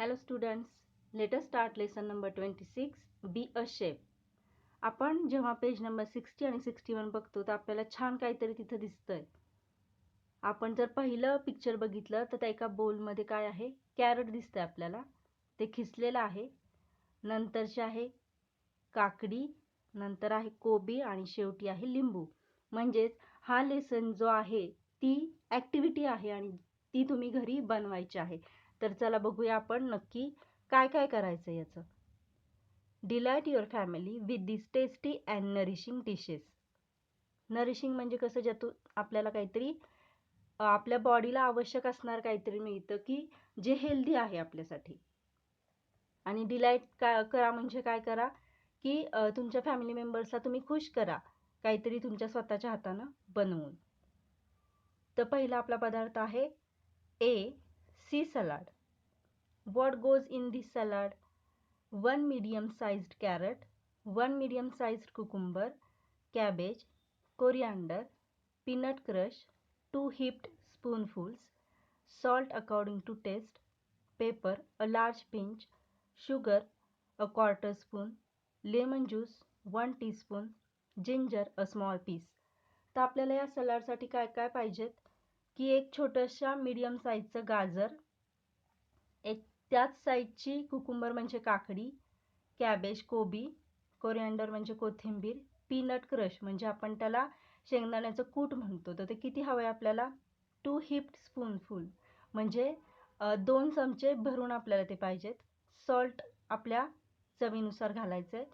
Hello students, let us start lesson number 26, Be a Chef. आपण जेव्हा page number 60 आणि 61 बघतो तर आपल्याला छान काहीतरी तिथं दिसतंय. आपण जर पहिलं पिक्चर बघितलं तर त्या एका बोलमध्ये काय आहे? कॅरट दिसतंय आपल्याला. ते खिसलेलं आहे. नंतरचे आहे काकडी, नंतर आहे कोबी आणि शेवटी आहे लिंबू. म्हणजेच हा लेसन जो आहे ती ॲक्टिव्हिटी आहे आणि ती तुम्ही घरी बनवायची आहे. तर चला बघूया आपण नक्की काय काय करायचं याचं. Delight your family with this tasty and nourishing dishes. Nourishing म्हणजे कसं, ज्यातून आपल्याला काहीतरी आपल्या बॉडीला आवश्यक असणार काहीतरी मिळतं की जे हेल्दी आहे आपल्यासाठी. आणि डिलाईट करा म्हणजे काय करा की तुमच्या फॅमिली मेंबर्सला तुम्ही खुश करा काहीतरी तुमच्या स्वतःच्या हातानं बनवून. तर पहिला आपला पदार्थ आहे A C salad. What goes in this salad? 1 medium-sized carrot, 1 medium-sized cucumber, cabbage, coriander, peanut crush, 2 heaped spoonfuls, salt according to taste, pepper, a large pinch, sugar, a quarter spoon, lemon juice, 1 teaspoon, ginger, a small piece. तर आपल्याला या सलाडसाठी काय काय पाहिजेत की एक छोटंशा medium साईजचं गाजर, एक त्याच साईजची कुकुंबर म्हणजे काकडी, कॅबेज कोबी, कोरिअँडर म्हणजे कोथिंबीर, पीनट क्रश म्हणजे आपण त्याला शेंगदाण्याचं कूट म्हणतो. तर ते किती हवं आहे आपल्याला? 2 हिप्ड स्पूनफुल म्हणजे 2 चमचे भरून आपल्याला ते पाहिजेत. सॉल्ट आपल्या चवीनुसार घालायचं आहे.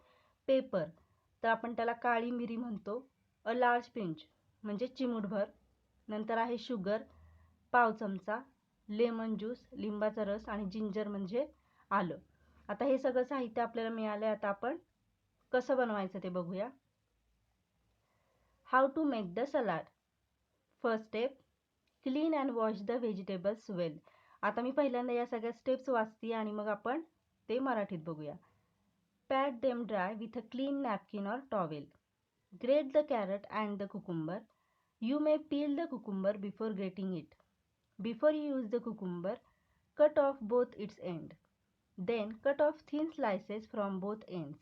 पेपर तर आपण त्याला काळी मिरी म्हणतो. अ लार्ज पिंच म्हणजे चिमूटभर. नंतर आहे शुगर पाव चमचा, लेमन ज्यूस लिंबाचा रस आणि जिंजर म्हणजे आलं. आता हे सगळं साहित्य आपल्याला मिळालं. आता आपण कसं बनवायचं ते बघूया. How to make the salad. First step, clean and wash the vegetables well. आता मी पहिल्यांदा या सगळ्या स्टेप्स वाचते आणि मग आपण ते मराठीत बघूया. Pat them dry with a clean napkin or towel. Grate the carrot and the cucumber. You may peel the cucumber before grating it. Before you use the cucumber, cut off both its ends. Then cut off thin slices from both ends.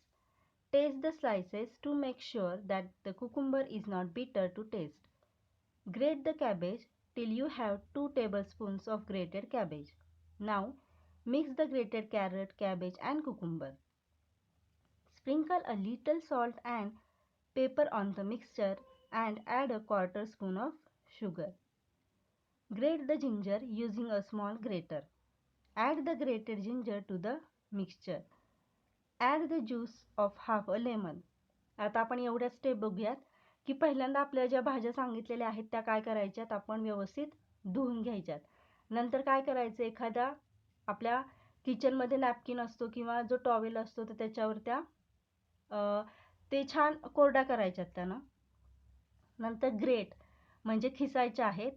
Taste the slices to make sure that the cucumber is not bitter to taste. Grate the cabbage till you have 2 tablespoons of grated cabbage. Now mix the grated carrot, cabbage and cucumber. Sprinkle a little salt and pepper on the mixture and add a quarter spoon of sugar. Grate the ginger using a small grater. Add the grated ginger to the mixture. Add the juice of half a lemon. आता आपण एवढ्या step बघूयात की पहिल्यांदा आपल्या ज्या भाज्या सांगितलेल्या आहेत त्या काय करायच्यात, आपण व्यवस्थित धुवून घ्यायच्यात. नंतर काय करायचं, एखादा आपल्या किचनमध्ये नॅपकिन असतो किंवा जो टॉवेल असतो तर त्याच्यावर त्या ते छान कोरडा करायच्यात त्यानं. नंतर ग्रेट म्हणजे खिसायच्या आहेत.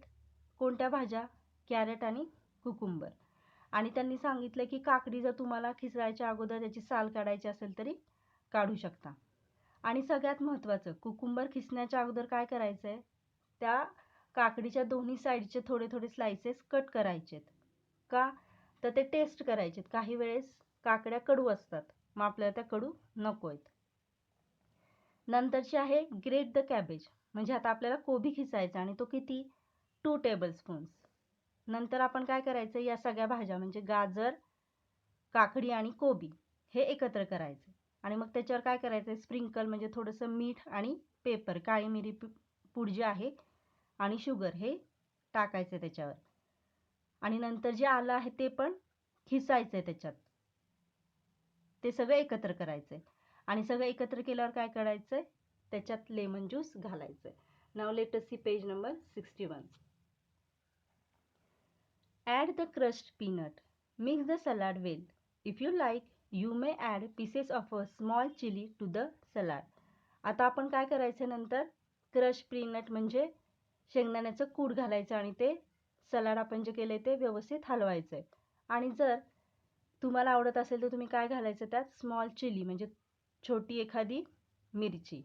कोणत्या भाज्या? कॅरेट आणि कुकुंबर. आणि त्यांनी सांगितलं की काकडी जर तुम्हाला खिसायच्या अगोदर त्याची साल काढायची असेल तरी काढू शकता. आणि सगळ्यात महत्त्वाचं, कुकुंबर खिसण्याच्या अगोदर काय करायचं आहे, त्या काकडीच्या दोन्ही साईडचे थोडे थोडे स्लायसेस कट करायचेत. का? तर ते टेस्ट करायचेत. काही वेळेस काकड्या कडू असतात, मग आपल्याला त्या कडू नको आहेत. नंतरची आहे ग्रेट द कॅबेज म्हणजे आता आपल्याला कोबी खिसायचा आणि तो किती? 2 टेबलस्पून्स. नंतर आपण काय करायचं, या सगळ्या भाज्या म्हणजे गाजर, काकडी आणि कोबी हे एकत्र करायचे आणि मग त्याच्यावर काय करायचं, स्प्रिंकल म्हणजे थोडंसं मीठ आणि पेपर, काळी मिरी पूड जी आहे आणि शुगर हे टाकायचं त्याच्यावर. आणि नंतर जे आलं आहे ते पण खिसायचं आहे त्याच्यात. ते सगळं एकत्र करायचं आहे आणि सगळं एकत्र केल्यावर काय करायचं, त्याच्यात लेमन ज्यूस घालायचं आहे. नाव let us see page number 61. Add the crushed peanut. Mix the salad well. If you like, you may add pieces of a small chili to the salad. आता आपण काय करायचं, नंतर क्रश पीनट म्हणजे शेंगदाण्याचं कूट घालायचं आणि ते सलाड आपण जे केलंय ते व्यवस्थित हलवायचं आहे. आणि जर तुम्हाला आवडत असेल तर तुम्ही काय घालायचं त्यात, स्मॉल चिली म्हणजे छोटी एखादी मिरची,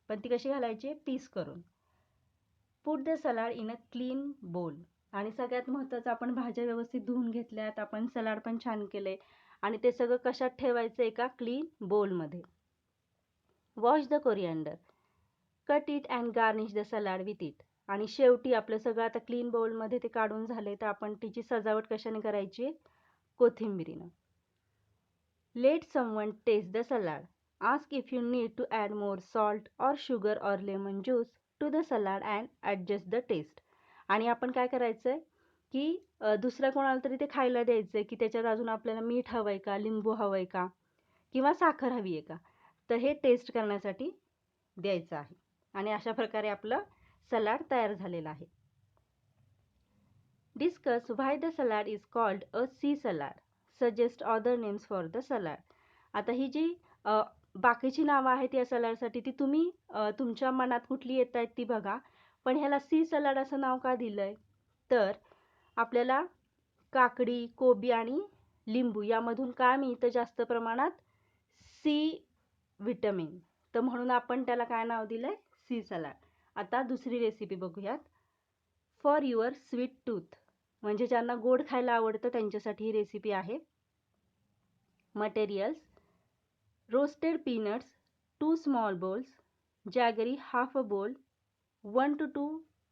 पण ती कशी घालायची, पीस करून. Put the salad in a clean बोल. आणि सगळ्यात महत्त्वाचं, आपण भाज्या व्यवस्थित धुवून घेतल्यात, आपण सलाड पण छान केले आणि ते सगळं कशात ठेवायचं, एका क्लीन बोलमध्ये. Wash the coriander, cut it and garnish the salad with it. आणि शेवटी आपलं सगळं आता क्लीन बोलमध्ये ते काढून झाले, तर आपण तिची सजावट कशाने करायची, कोथिंबिरीनं. Let someone taste the salad, ask if you need to add more salt or sugar or lemon juice to the salad and adjust the taste. आणि आपण काय करायचं आहे की दुसऱ्या कोणाला तरी ते खायला द्यायचं आहे की त्याच्यात अजून आपल्याला मीठ हवं आहे का, लिंबू हवं आहे का, किंवा साखर हवी आहे का, तर हे टेस्ट करण्यासाठी द्यायचं आहे. आणि अशा प्रकारे आपलं सलाड तयार झालेलं आहे. Discuss why the salad is called a sea salad, suggest other names for the salad. आता ही जी बाकीची नावं आहेत या सलाडसाठी, ती तुम्ही तुमच्या मनात कुठली येत आहेत ती बघा. पण ह्याला सी सलाड असं नाव का दिलंय, तर आपल्याला काकडी, कोबी आणि लिंबू यामधून काय मिळतं, जास्त प्रमाणात सी विटॅमिन. तर म्हणून आपण त्याला काय नाव दिलंय, सी सलाड. आता दुसरी रेसिपी बघूयात. फॉर युअर स्वीट टूथ, म्हणजे ज्यांना गोड खायला आवडतं त्यांच्यासाठी ही रेसिपी आहे. Materials: roasted peanuts 2 small bowls, jaggery half a bowl, 1 to 2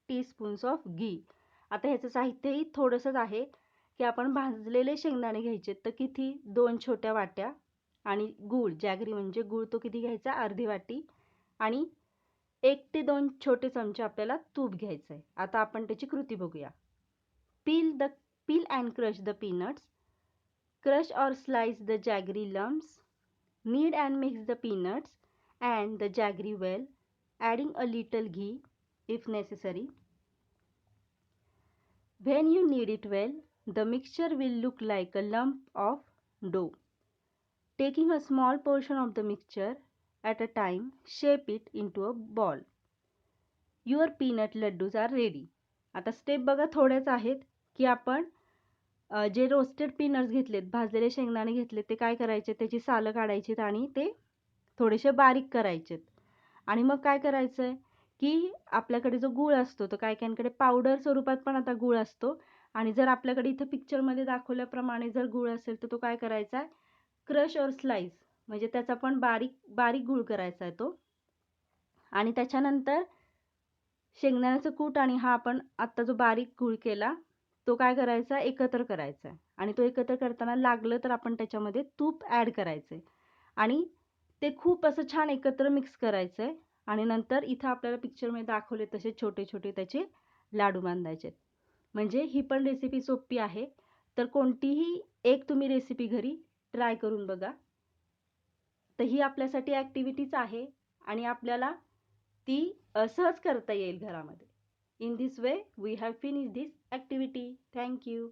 teaspoons of ghee. आता ह्याचं साहित्यही थोडंसंच आहे की आपण भाजलेले शेंगदाणे घ्यायचे, तर किती, 2 छोट्या वाट्या. आणि गूळ, जॅगरी म्हणजे गूळ, तो किती घ्यायचा, अर्धी वाटी. आणि 1 ते 2 छोटे चमचे आपल्याला तूप घ्यायचं आहे. आता आपण त्याची कृती बघूया. Peel and crush the peanuts. Crush or slice the jaggery lumps. Knead and mix the peanuts and the jaggery well, adding a little ghee if necessary. When you knead it well, the mixture will look like a lump of dough. Taking a small portion of the mixture at a time, shape it into a ball. Your peanut laddus are ready. आता step बघा थोड्याच आहेत की आपण जे roasted peanuts घेतलेत, भाजलेले शेंगदाणे घेतलेत, ते काय करायचे, त्याची सालं काढायचीत आणि ते थोडेसे बारीक करायचेत. आणि मग काय करायचं आहे की आपल्याकडे जो गूळ असतो, तो काही काहींकडे पावडर स्वरूपात पण आता गूळ असतो. आणि जर आपल्याकडे इथं पिक्चरमध्ये दाखवल्याप्रमाणे जर गूळ असेल, तर तो काय करायचा आहे, क्रश और स्लाइस, म्हणजे त्याचा पण बारीक बारीक गूळ करायचा आहे तो. आणि त्याच्यानंतर शेंगदाण्याचं कूट आणि हा आपण आत्ता जो बारीक गूळ केला, तो काय करायचा, एकत्र करायचा आहे. आणि तो एकत्र करताना लागलं तर आपण त्याच्यामध्ये तूप ॲड करायचं आहे आणि ते खूप असं छान एकत्र मिक्स करायचं आहे. आणि नंतर इथं आपल्याला पिक्चरमध्ये दाखवले तसे छोटे छोटे त्याचे लाडू बांधायचे आहेत. म्हणजे ही पण रेसिपी सोपी आहे. तर कोणतीही एक तुम्ही रेसिपी घरी ट्राय करून बघा. तर ही आपल्यासाठी ॲक्टिव्हिटीच आहे आणि आपल्याला ती सहज करता येईल घरामध्ये. In this way, we have finished this activity. Thank you.